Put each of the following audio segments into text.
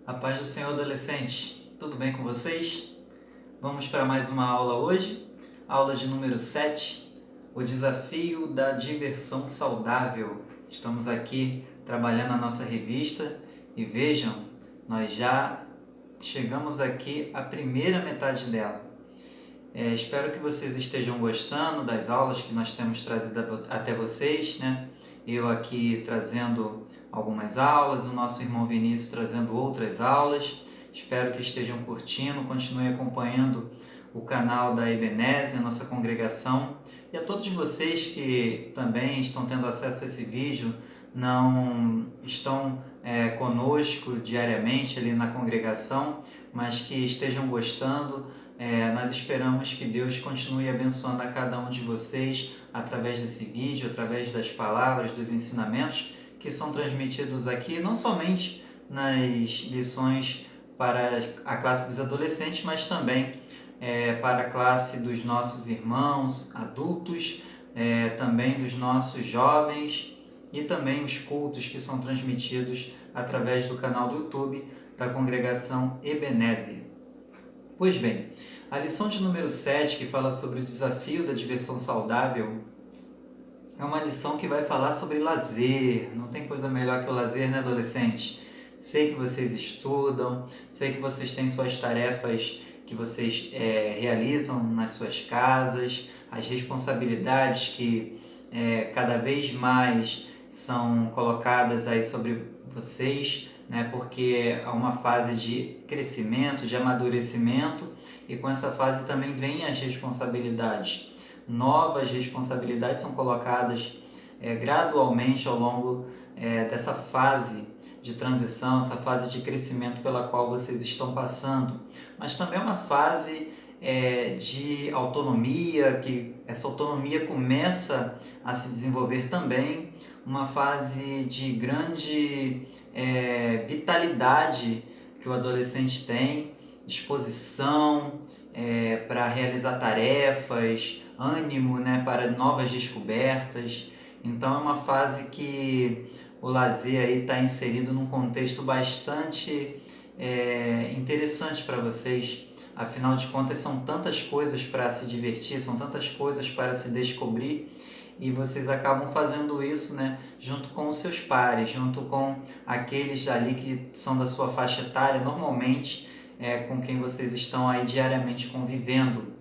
A paz do Senhor, adolescentes. Tudo bem com vocês? Vamos para mais uma aula hoje, aula de número 7, o desafio da diversão saudável. Estamos aqui trabalhando a nossa revista e vejam, nós já chegamos aqui à primeira metade dela. Espero que vocês estejam gostando das aulas que nós temos trazido até vocês, né? Eu aqui trazendo algumas aulas, o nosso irmão Vinícius trazendo outras aulas. Espero que estejam curtindo, continuem acompanhando o canal da Ebenezer, a nossa congregação. E a todos vocês que também estão tendo acesso a esse vídeo, não estão conosco diariamente ali na congregação, mas que estejam gostando. Nós esperamos que Deus continue abençoando a cada um de vocês através desse vídeo, através das palavras, dos ensinamentos que são transmitidos aqui, não somente nas lições para a classe dos adolescentes, mas também para a classe dos nossos irmãos adultos, também dos nossos jovens e também os cultos que são transmitidos através do canal do YouTube da congregação Ebenezer. Pois bem, a lição de número 7, que fala sobre o desafio da diversão saudável, é uma lição que vai falar sobre lazer. Não tem coisa melhor que o lazer, né, adolescente? Sei que vocês estudam, sei que vocês têm suas tarefas que vocês realizam nas suas casas, as responsabilidades que cada vez mais são colocadas aí sobre vocês, né? Porque é uma fase de crescimento, de amadurecimento, e com essa fase também vem as responsabilidades. Novas responsabilidades são colocadas gradualmente ao longo dessa fase de transição, essa fase de crescimento pela qual vocês estão passando. Mas também é uma fase de autonomia, que essa autonomia começa a se desenvolver também, uma fase de grande vitalidade que o adolescente tem, disposição para realizar tarefas, ânimo, né, para novas descobertas. Então é uma fase que o lazer aí está inserido num contexto bastante interessante para vocês. Afinal de contas, são tantas coisas para se divertir, são tantas coisas para se descobrir, e vocês acabam fazendo isso, né, junto com os seus pares, junto com aqueles ali que são da sua faixa etária, normalmente com quem vocês estão aí diariamente convivendo.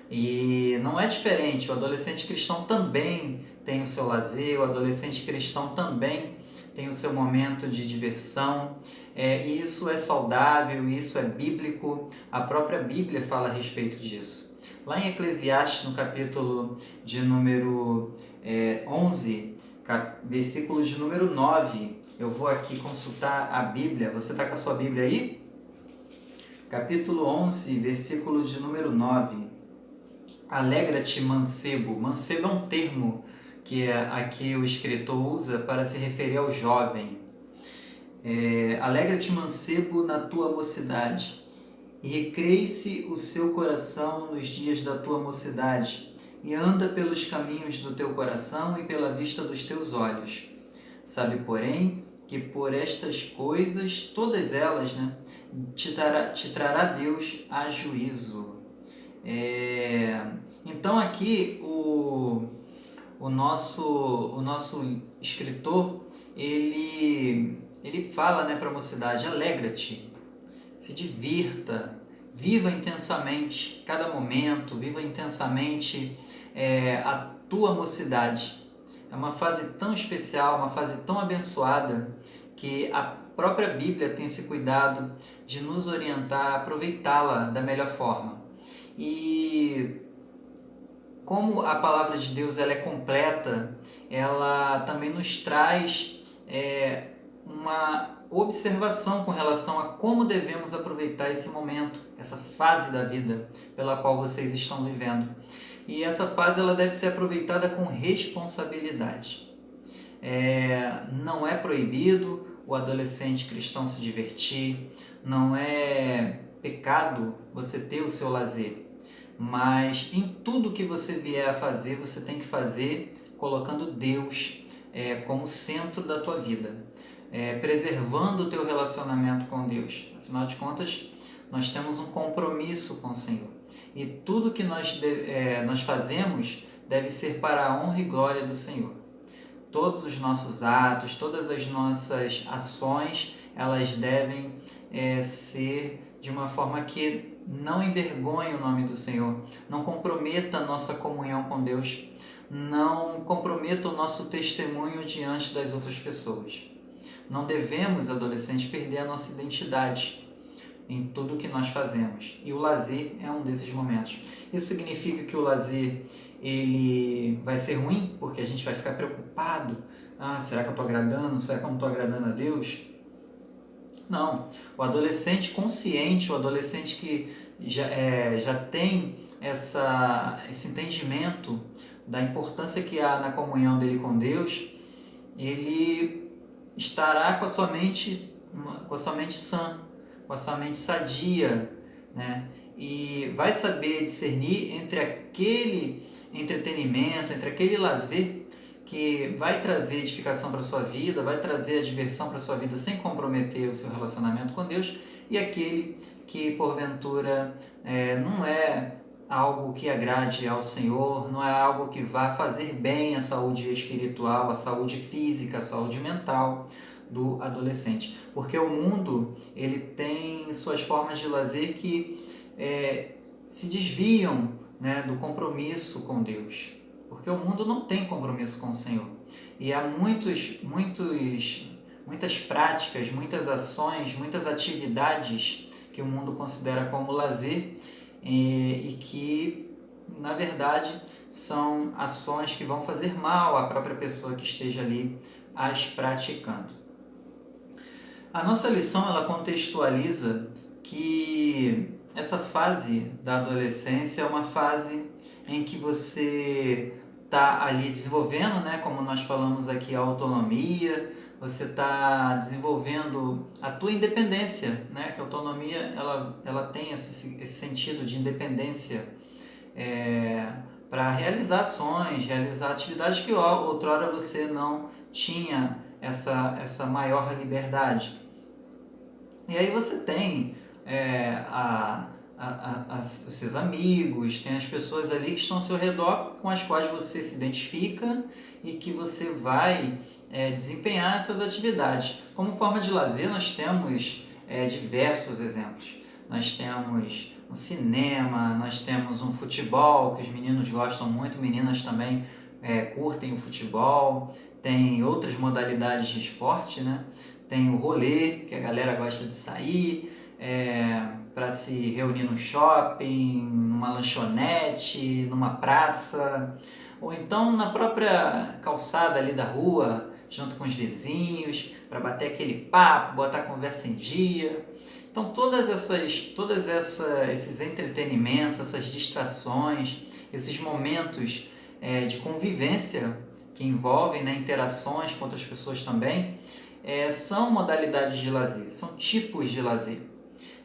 E não é diferente, o adolescente cristão também tem o seu lazer, o adolescente cristão também tem o seu momento de diversão, e isso é saudável, isso é bíblico, a própria Bíblia fala a respeito disso. Lá em Eclesiastes, no capítulo de número 11, versículo de número 9, eu vou aqui consultar a Bíblia. Você está com a sua Bíblia aí? Capítulo 11, versículo de número 9. Alegra-te, mancebo. Mancebo é um termo que aqui o escritor usa para se referir ao jovem. Alegra-te, mancebo, na tua mocidade, e recreie-se o seu coração nos dias da tua mocidade, e anda pelos caminhos do teu coração e pela vista dos teus olhos. Sabe, porém, que por estas coisas, todas elas, né, te trará Deus a juízo. Então aqui o nosso escritor, ele fala, né, para a mocidade: alegra-te, se divirta, viva intensamente cada momento, viva intensamente a tua mocidade. É uma fase tão especial, uma fase tão abençoada, que a própria Bíblia tem esse cuidado de nos orientar a aproveitá-la da melhor forma. E como a palavra de Deus ela é completa, ela também nos traz uma observação com relação a como devemos aproveitar esse momento, essa fase da vida pela qual vocês estão vivendo. E essa fase ela deve ser aproveitada com responsabilidade. Não é proibido o adolescente cristão se divertir, não é pecado você ter o seu lazer, mas em tudo que você vier a fazer, você tem que fazer colocando Deus como centro da tua vida. preservando o teu relacionamento com Deus. Afinal de contas, nós temos um compromisso com o Senhor. E tudo que nós fazemos deve ser para a honra e glória do Senhor. Todos os nossos atos, todas as nossas ações, elas devem ser de uma forma que não envergonhe o nome do Senhor, não comprometa a nossa comunhão com Deus, não comprometa o nosso testemunho diante das outras pessoas. Não devemos, adolescentes, perder a nossa identidade em tudo que nós fazemos. E o lazer é um desses momentos. Isso significa que o lazer ele vai ser ruim, porque a gente vai ficar preocupado. Será que eu estou agradando? Será que eu não estou agradando a Deus? Não. O adolescente consciente, o adolescente que já tem esse entendimento da importância que há na comunhão dele com Deus, ele estará com a sua mente sã, com a sua mente sadia, né? E vai saber discernir entre aquele entretenimento, entre aquele lazer que vai trazer edificação para a sua vida, vai trazer a diversão para a sua vida sem comprometer o seu relacionamento com Deus, e aquele que porventura não é algo que agrade ao Senhor, não é algo que vá fazer bem à saúde espiritual, à saúde física, à saúde mental do adolescente. Porque o mundo ele tem suas formas de lazer que se desviam, né, do compromisso com Deus. Porque o mundo não tem compromisso com o Senhor. E há muitas práticas, muitas ações, muitas atividades que o mundo considera como lazer e que, na verdade, são ações que vão fazer mal à própria pessoa que esteja ali as praticando. A nossa lição ela contextualiza que essa fase da adolescência é uma fase em que você está ali desenvolvendo, né, como nós falamos aqui, a autonomia, você está desenvolvendo a tua independência, né, que a autonomia ela tem esse sentido de independência para realizar ações, realizar atividades que outrora você não tinha essa maior liberdade. E aí você tem os seus amigos, tem as pessoas ali que estão ao seu redor, com as quais você se identifica e que você vai desempenhar essas atividades. Como forma de lazer, nós temos diversos exemplos. Nós temos um cinema, nós temos um futebol, que os meninos gostam muito, meninas também curtem o futebol, tem outras modalidades de esporte, né? Tem o rolê, que a galera gosta de sair, para se reunir no shopping, numa lanchonete, numa praça, ou então na própria calçada ali da rua, junto com os vizinhos, para bater aquele papo, botar a conversa em dia. Então todos esses entretenimentos, essas distrações, esses momentos de convivência que envolvem, né, interações com outras pessoas também, são modalidades de lazer, são tipos de lazer.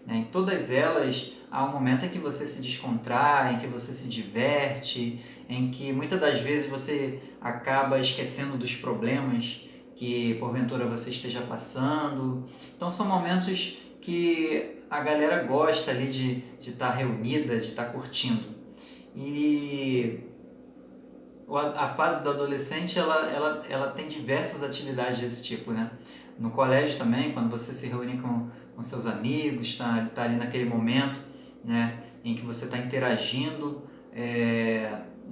Em todas elas há um momento em que você se descontrai, em que você se diverte, em que muitas das vezes você acaba esquecendo dos problemas que porventura você esteja passando. Então são momentos que a galera gosta ali de estar reunida, de estar curtindo. E a fase do adolescente ela tem diversas atividades desse tipo, né? No colégio também, quando você se reúne com seus amigos, está ali naquele momento, né, em que você está interagindo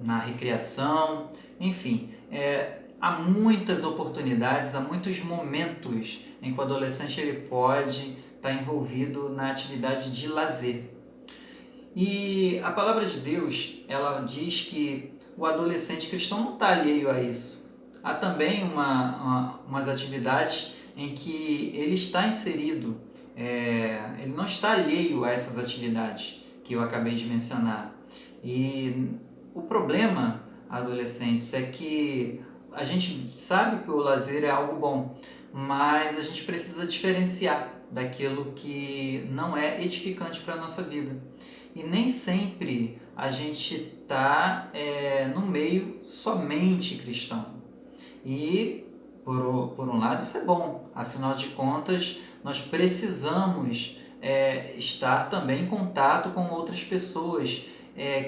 na recreação, enfim, há muitas oportunidades, há muitos momentos em que o adolescente ele pode estar envolvido na atividade de lazer. E a palavra de Deus, ela diz que o adolescente cristão não está alheio a isso. Há também umas atividades em que ele está inserido, ele não está alheio a essas atividades que eu acabei de mencionar. E o problema, adolescentes, é que a gente sabe que o lazer é algo bom, mas a gente precisa diferenciar daquilo que não é edificante para a nossa vida. E nem sempre a gente está no meio somente cristão. E por um lado, isso é bom. Afinal de contas, nós precisamos estar também em contato com outras pessoas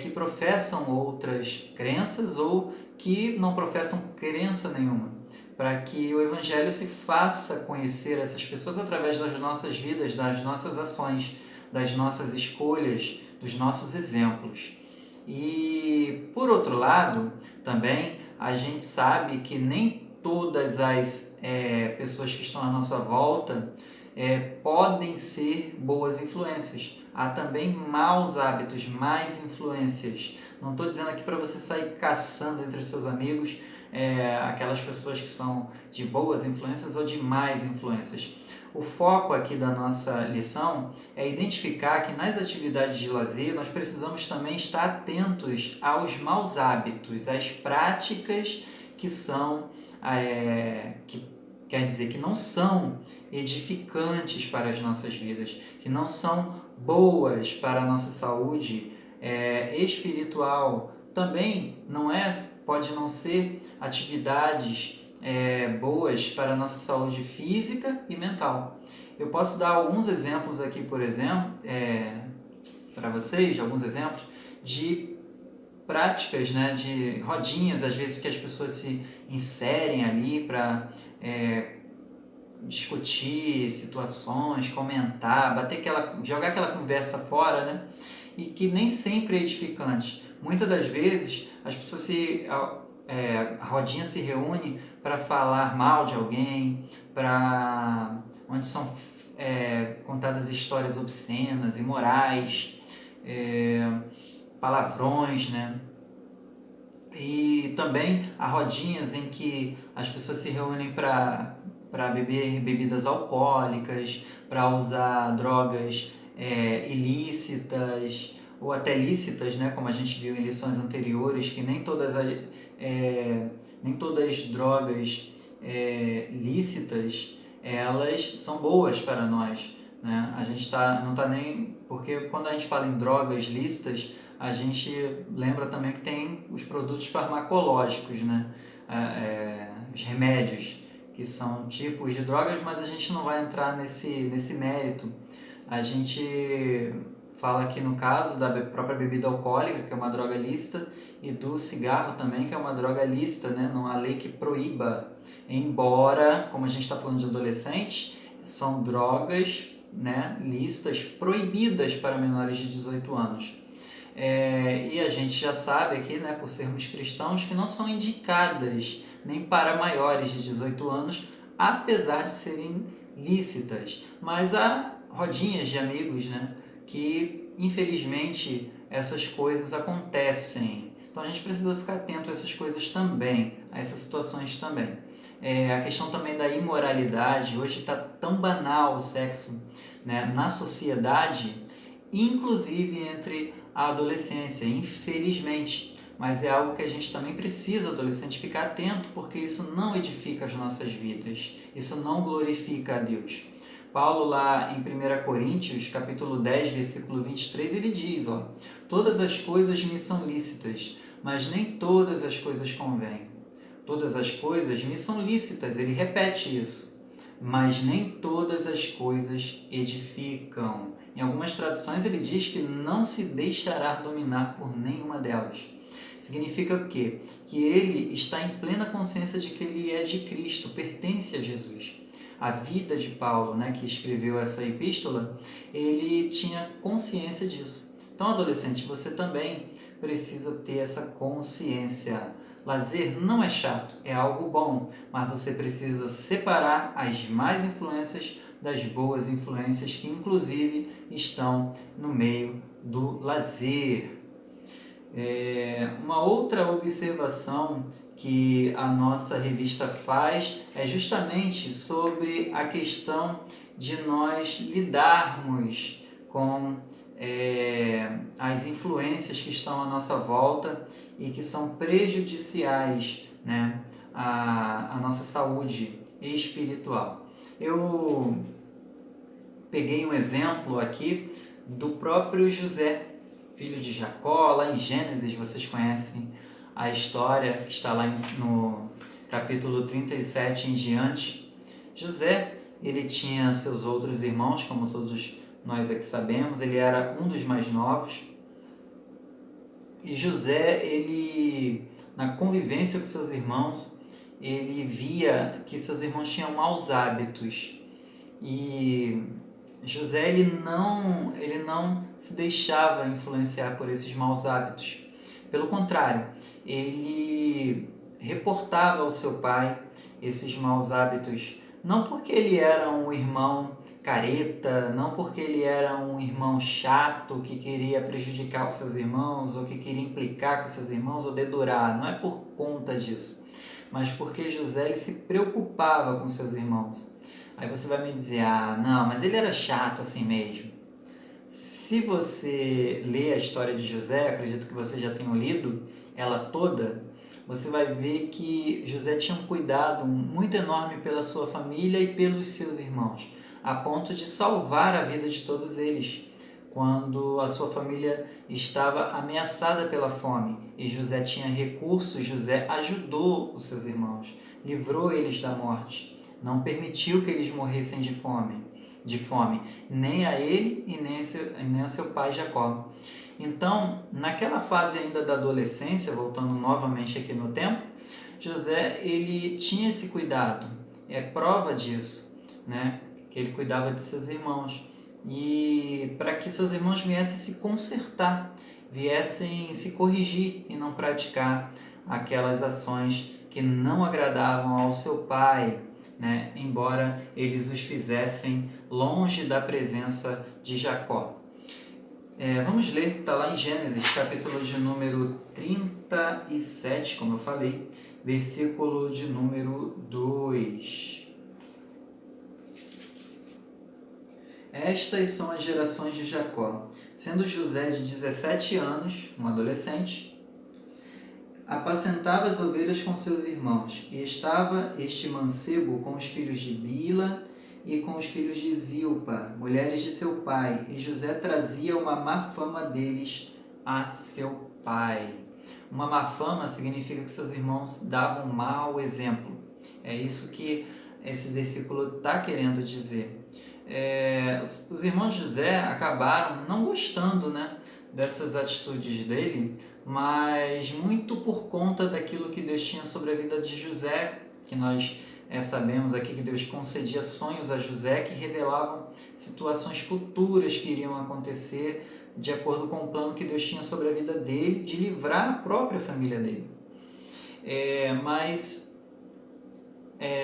que professam outras crenças ou que não professam crença nenhuma, para que o Evangelho se faça conhecer essas pessoas através das nossas vidas, das nossas ações, das nossas escolhas, dos nossos exemplos. E, por outro lado, também a gente sabe que nem todas as pessoas que estão à nossa volta podem ser boas influências. Há também maus hábitos, más influências. Não estou dizendo aqui para você sair caçando entre os seus amigos aquelas pessoas que são de boas influências ou de más influências. O foco aqui da nossa lição é identificar que nas atividades de lazer nós precisamos também estar atentos aos maus hábitos, às práticas que são, quer dizer, que não são edificantes para as nossas vidas, que não são boas para a nossa saúde espiritual. Também pode não ser atividades boas para a nossa saúde física e mental. Eu posso dar alguns exemplos aqui, por exemplo, para vocês, alguns exemplos de práticas, né, de rodinhas, às vezes que as pessoas se inserem ali para discutir situações, comentar, jogar aquela conversa fora, né? E que nem sempre é edificante. Muitas das vezes as pessoas a rodinha se reúne para falar mal de alguém, onde são contadas histórias obscenas, imorais, palavrões, né? E também há rodinhas em que as pessoas se reúnem para beber bebidas alcoólicas, para usar drogas ilícitas ou até lícitas, né? Como a gente viu em lições anteriores, que nem todas drogas lícitas elas são boas para nós, né? A gente não está nem... Porque quando a gente fala em drogas lícitas, a gente lembra também que tem os produtos farmacológicos, né? Os remédios, que são tipos de drogas, mas a gente não vai entrar nesse mérito. A gente fala aqui no caso da própria bebida alcoólica, que é uma droga lícita, e do cigarro também, que é uma droga lícita, né? Não há lei que proíba, embora, como a gente está falando de adolescentes, são drogas, né, lícitas, proibidas para menores de 18 anos. E a gente já sabe aqui, né, por sermos cristãos, que não são indicadas nem para maiores de 18 anos, apesar de serem lícitas. Mas há rodinhas de amigos, né, que infelizmente essas coisas acontecem. Então a gente precisa ficar atento a essas coisas também, a essas situações também. A questão também da imoralidade, hoje está tão banal o sexo, né, na sociedade, inclusive entre a adolescência, infelizmente. Mas é algo que a gente também precisa, adolescente, ficar atento, porque isso não edifica as nossas vidas, isso não glorifica a Deus. Paulo, lá em 1 Coríntios, capítulo 10, versículo 23, ele diz, todas as coisas me são lícitas, mas nem todas as coisas convêm. Todas as coisas me são lícitas, ele repete isso, mas nem todas as coisas edificam. Em algumas traduções ele diz que não se deixará dominar por nenhuma delas. Significa o quê? Que ele está em plena consciência de que ele é de Cristo, pertence a Jesus. A vida de Paulo, né, que escreveu essa epístola, ele tinha consciência disso. Então, adolescente, você também precisa ter essa consciência. Lazer não é chato, é algo bom, mas você precisa separar as más influências das boas influências que, inclusive, estão no meio do lazer. Uma outra observação que a nossa revista faz é justamente sobre a questão de nós lidarmos com as influências que estão à nossa volta e que são prejudiciais, né, à nossa saúde espiritual. Eu peguei um exemplo aqui do próprio José, filho de Jacó, lá em Gênesis, vocês conhecem a história que está lá capítulo 37 em diante. José, ele tinha seus outros irmãos, como todos nós aqui sabemos, ele era um dos mais novos. E José, ele, na convivência com seus irmãos, ele via que seus irmãos tinham maus hábitos. E José, ele não se deixava influenciar por esses maus hábitos. Pelo contrário, ele reportava ao seu pai esses maus hábitos, não porque ele era um irmão careta, não porque ele era um irmão chato que queria prejudicar os seus irmãos, ou que queria implicar com seus irmãos, ou dedurar, não é por conta disso, mas porque José, ele se preocupava com seus irmãos. Aí você vai me dizer, não, mas ele era chato assim mesmo. Se você ler a história de José, acredito que você já tenha lido ela toda, você vai ver que José tinha um cuidado muito enorme pela sua família e pelos seus irmãos, a ponto de salvar a vida de todos eles, quando a sua família estava ameaçada pela fome e José tinha recursos. José ajudou os seus irmãos, livrou eles da morte, não permitiu que eles morressem de fome, nem a ele e nem a seu pai Jacó. Então, naquela fase ainda da adolescência, voltando novamente aqui no tempo, José, ele tinha esse cuidado, é prova disso, né? Que ele cuidava de seus irmãos, e para que seus irmãos viessem se consertar, viessem se corrigir e não praticar aquelas ações que não agradavam ao seu pai, né? Embora eles os fizessem longe da presença de Jacó. Vamos ler, está lá em Gênesis, capítulo de número 37, como eu falei, versículo de número 2. Estas são as gerações de Jacó. Sendo José de 17 anos, um adolescente, apacentava as ovelhas com seus irmãos, e estava este mancebo com os filhos de Bila e com os filhos de Zilpa, mulheres de seu pai, e José trazia uma má fama deles a seu pai. Uma má fama significa que seus irmãos davam mau exemplo. É isso que esse versículo está querendo dizer. Os irmãos de José acabaram não gostando, né, dessas atitudes dele, mas muito por conta daquilo que Deus tinha sobre a vida de José, que nós sabemos aqui que Deus concedia sonhos a José que revelavam situações futuras que iriam acontecer de acordo com o plano que Deus tinha sobre a vida dele, de livrar a própria família dele. Mas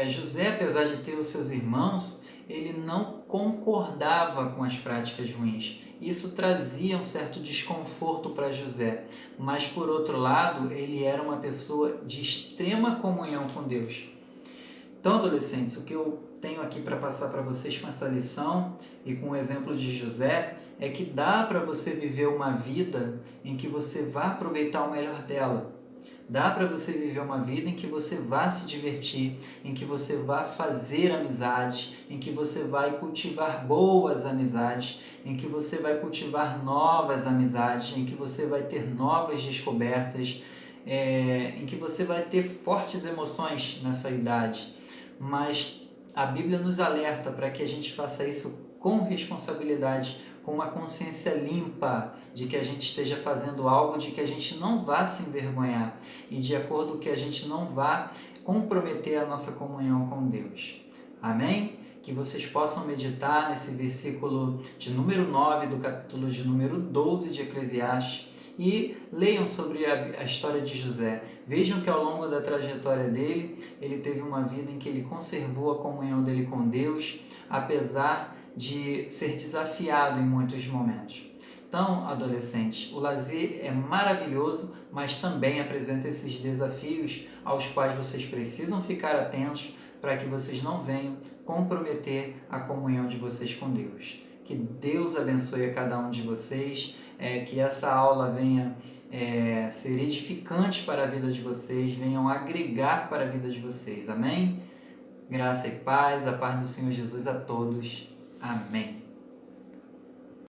José, apesar de ter os seus irmãos, ele não concordava com as práticas ruins. Isso trazia um certo desconforto para José, mas por outro lado, ele era uma pessoa de extrema comunhão com Deus. Então, adolescentes, o que eu tenho aqui para passar para vocês com essa lição e com o exemplo de José é que dá para você viver uma vida em que você vá aproveitar o melhor dela. Dá para você viver uma vida em que você vá se divertir, em que você vá fazer amizades, em que você vai cultivar boas amizades, em que você vai cultivar novas amizades, em que você vai ter novas descobertas, em que você vai ter fortes emoções nessa idade. Mas a Bíblia nos alerta para que a gente faça isso com responsabilidade, com uma consciência limpa de que a gente esteja fazendo algo de que a gente não vá se envergonhar e de acordo com que a gente não vá comprometer a nossa comunhão com Deus. Amém? Que vocês possam meditar nesse versículo de número 9 do capítulo de número 12 de Eclesiastes e leiam sobre a história de José. Vejam que ao longo da trajetória dele, ele teve uma vida em que ele conservou a comunhão dele com Deus, apesar de ser desafiado em muitos momentos. Então, adolescentes, o lazer é maravilhoso, mas também apresenta esses desafios aos quais vocês precisam ficar atentos para que vocês não venham comprometer a comunhão de vocês com Deus. Que Deus abençoe a cada um de vocês, que essa aula venha ser edificante para a vida de vocês, venham agregar para a vida de vocês. Amém? Graça e paz, a paz do Senhor Jesus a todos. Amém.